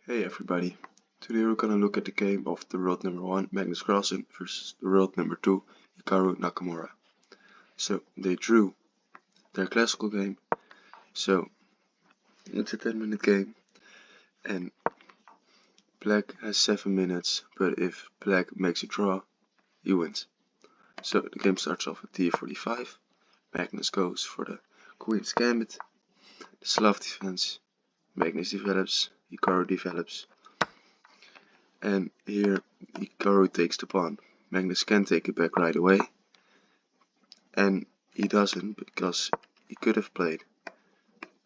Hey everybody, today we're gonna look at the game of the world number 1 Magnus Carlsen versus the world number 2 Hikaru Nakamura. So they drew their classical game, so it's a 10-minute game and black has 7 minutes, but if black makes a draw, he wins. So the game starts off at d45, Magnus goes for the Queen's Gambit, the Slav defense, Magnus develops, Hikaru develops, and here Hikaru takes the pawn. Magnus can take it back right away, and he doesn't because he could have played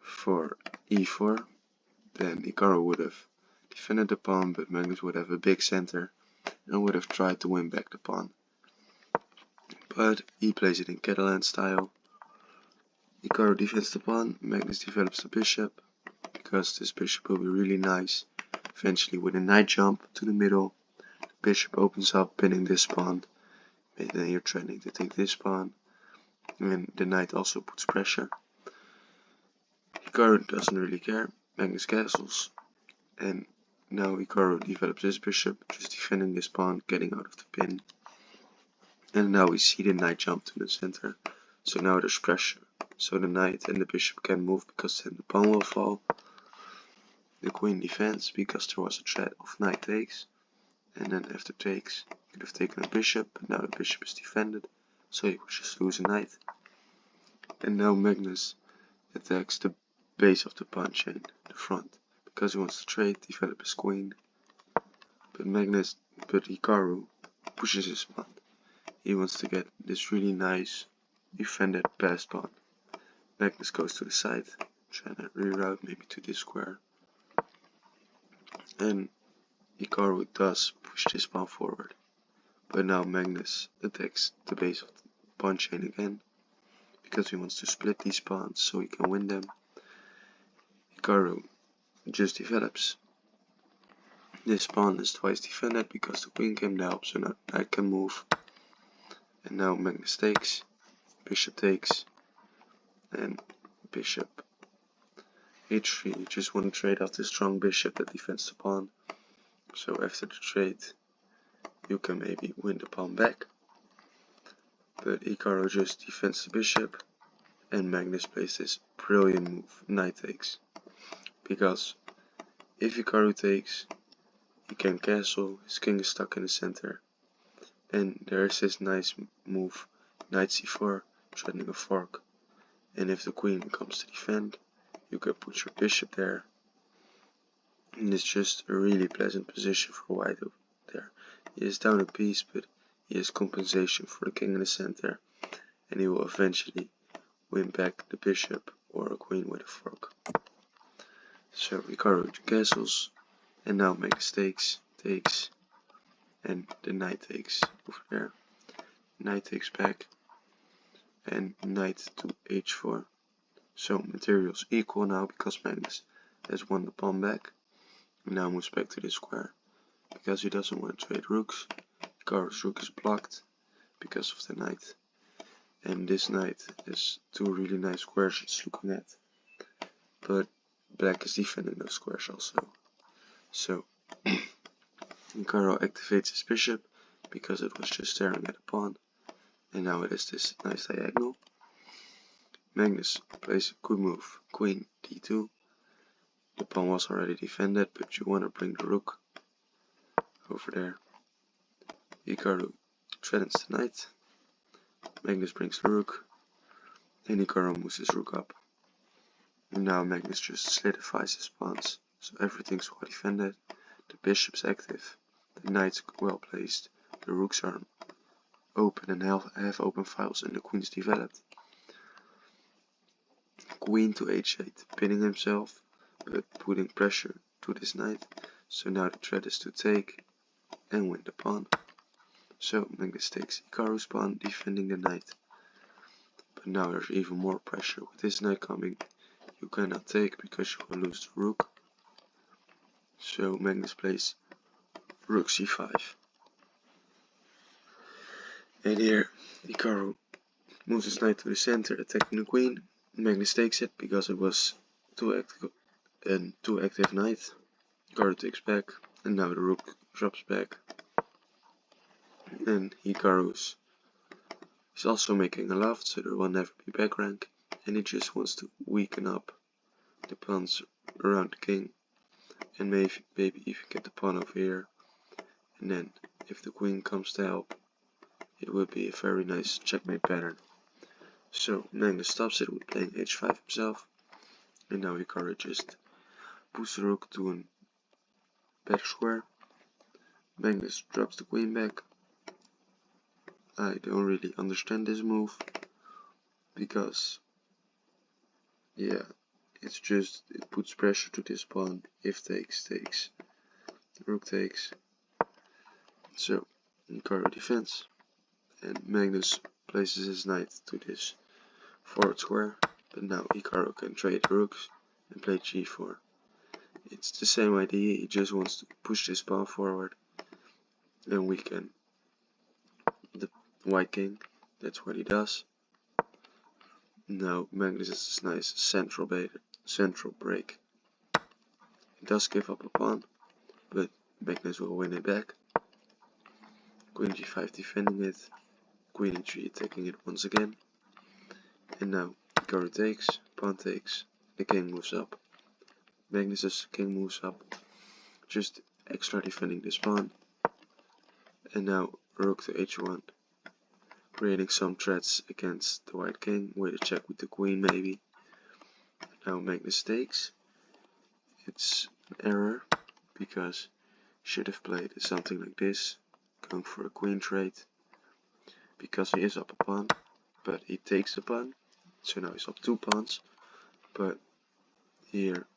for e4, then Hikaru would have defended the pawn, but Magnus would have a big center and would have tried to win back the pawn. But he plays it in Catalan style. Hikaru defends the pawn, Magnus develops the bishop, because this bishop will be really nice. Eventually with a knight jump to the middle, the bishop opens up, pinning this pawn. Then you're threatening to take this pawn, and the knight also puts pressure. Hikaru doesn't really care, Magnus castles, and now Hikaru develops his bishop, just defending this pawn, getting out of the pin. And now we see the knight jump to the center, so now there's pressure. So the knight and the bishop can move because then the pawn will fall. The queen defends because there was a threat of knight takes, and then after takes you could have taken a bishop, but now the bishop is defended, so you would just lose a knight. And now Magnus attacks the base of the pawn chain, the front, because he wants to trade, develop his queen. But Hikaru pushes his pawn. He wants to get this really nice defended passed pawn. Magnus goes to the side, trying to reroute maybe to this square. And Hikaru does push this pawn forward. But now Magnus attacks the base of the pawn chain again, because he wants to split these pawns so he can win them. Hikaru just develops. This pawn is twice defended because the queen came down, so now the knight can move. And now Magnus takes, bishop takes, and bishop h3. You just want to trade out this strong bishop that defends the pawn. So after the trade, you can maybe win the pawn back. But Hikaru just defends the bishop, and Magnus plays this brilliant move, knight takes. Because if Hikaru takes, he can castle, his king is stuck in the center. And there is this nice move, knight c4, threatening a fork. And if the queen comes to defend, you can put your bishop there. And it's just a really pleasant position for white over there. He is down a piece, but he has compensation for the king in the center. And he will eventually win back the bishop or a queen with a fork. So Hikaru castles, and now Magnus takes, and the knight takes over there. Knight takes back, and knight to h4. So materials equal now because Magnus has won the pawn back. And now moves back to this square because he doesn't want to trade rooks. Hikaru's rook is blocked because of the knight. And this knight has two really nice squares it's looking at. But black is defending those squares also. So Hikaru activates his bishop because it was just staring at a pawn. And now it is this nice diagonal. Magnus plays a good move, queen d2. The pawn was already defended, but you want to bring the rook over there. Hikaru threatens the knight. Magnus brings the rook, and Hikaru moves his rook up. And now Magnus just solidifies his pawns, so everything's well defended. The bishop's active, the knight's well placed, the rooks are open and have open files, and the queen's developed. Queen to h8, pinning himself, but putting pressure to this knight. So now the threat is to take and win the pawn. So Magnus takes Hikaru's pawn, defending the knight. But now there's even more pressure. With this knight coming, you cannot take because you will lose the rook. So Magnus plays rook c5. And here Hikaru moves his knight to the center, attacking the queen. Magnus takes it because it was too active knight. Hikaru takes back, and now the rook drops back, and Hikaru is also making a loft, so there will never be back rank, and he just wants to weaken up the pawns around the king, and maybe even get the pawn over here, and then if the queen comes to help, it would be a very nice checkmate pattern. So Magnus stops it with playing h5 himself, and now Hikaru just puts the rook to a back square. Magnus drops the queen back. I don't really understand this move, because yeah, it's just, it puts pressure to this pawn. If takes, takes, the rook takes. So Hikaru defends, and Magnus places his knight to this forward square, but now Hikaru can trade the rooks and play g4. It's the same idea, he just wants to push this pawn forward and weaken the white king. That's what he does. Now Magnus has this nice central break. He does give up a pawn, but Magnus will win it back. Queen g5 defending it, queen e3 attacking it once again, and now Hikaru takes, pawn takes, the king moves up. Magnus's king moves up, just extra defending this pawn, and now rook to h1, creating some threats against the white king with a check with the queen maybe. Now Magnus takes. It's an error, because he should have played something like this, going for a queen trade, because he is up a pawn, but he takes the pawn, so now he's up 2 pawns. But here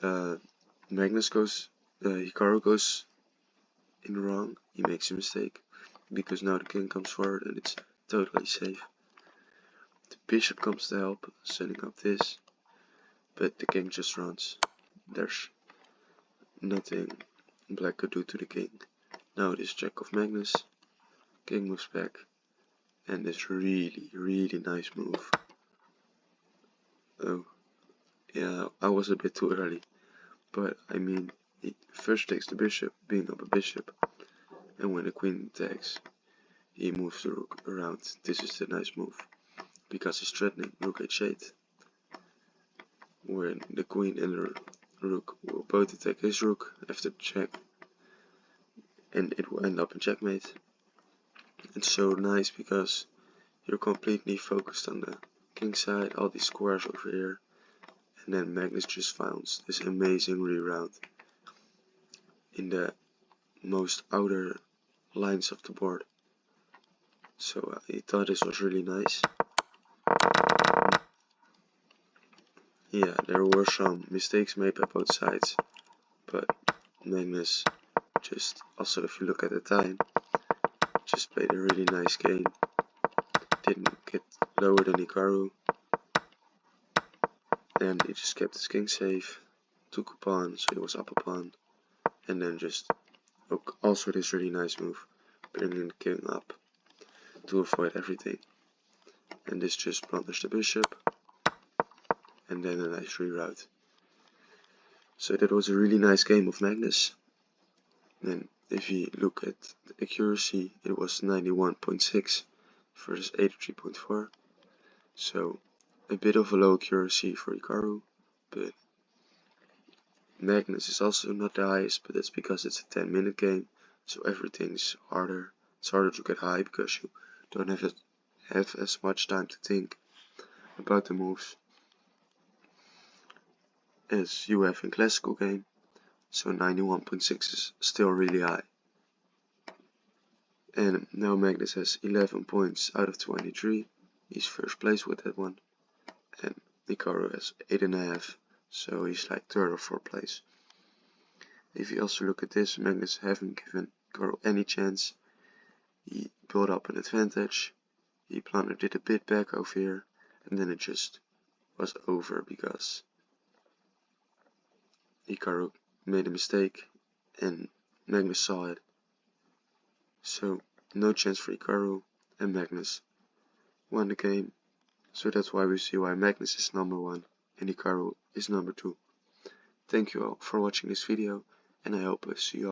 Hikaru goes in wrong. He makes a mistake, because now the king comes forward and it's totally safe. The bishop comes to help, setting up this, but the king just runs. There's nothing black could do to the king. Now this check of Magnus, king moves back, and this really nice move. Oh, yeah, I was a bit too early, but I mean, he first takes the bishop, being up a bishop, and when the queen attacks, he moves the rook around. This is the nice move, because he's threatening rook h8, when the queen and the rook will both attack his rook after the check, and it will end up in checkmate. It's so nice, because you're completely focused on the king side, all these squares over here, and then Magnus just founds this amazing reround in the most outer lines of the board. So I thought this was really nice. Yeah, there were some mistakes made by both sides, but Magnus just, also if you look at the time, just played a really nice game. Didn't get lower than Hikaru, and he just kept his king safe, took a pawn, so he was up a pawn, and then just also this really nice move, bringing the king up to avoid everything, and this just blunders the bishop, and then a nice reroute. So that was a really nice game of Magnus. And if you look at the accuracy, it was 91.6 versus 83.4, so a bit of a low accuracy for Hikaru, but Magnus is also not the highest, but that's because it's a 10-minute game, so everything's harder. It's harder to get high, because you don't have as much time to think about the moves as you have in classical game, so 91.6 is still really high. And now Magnus has 11 points out of 23, he's first place with that one, and Hikaru has 8.5, so he's like 3rd or 4th place. If you also look at this, Magnus haven't given Hikaru any chance. He built up an advantage, he blundered it a bit back over here, and then it just was over, because Hikaru made a mistake and Magnus saw it. So no chance for Hikaru, and Magnus won the game. So that's why we see why Magnus is number 1 and Hikaru is number 2. Thank you all for watching this video, and I hope I see you all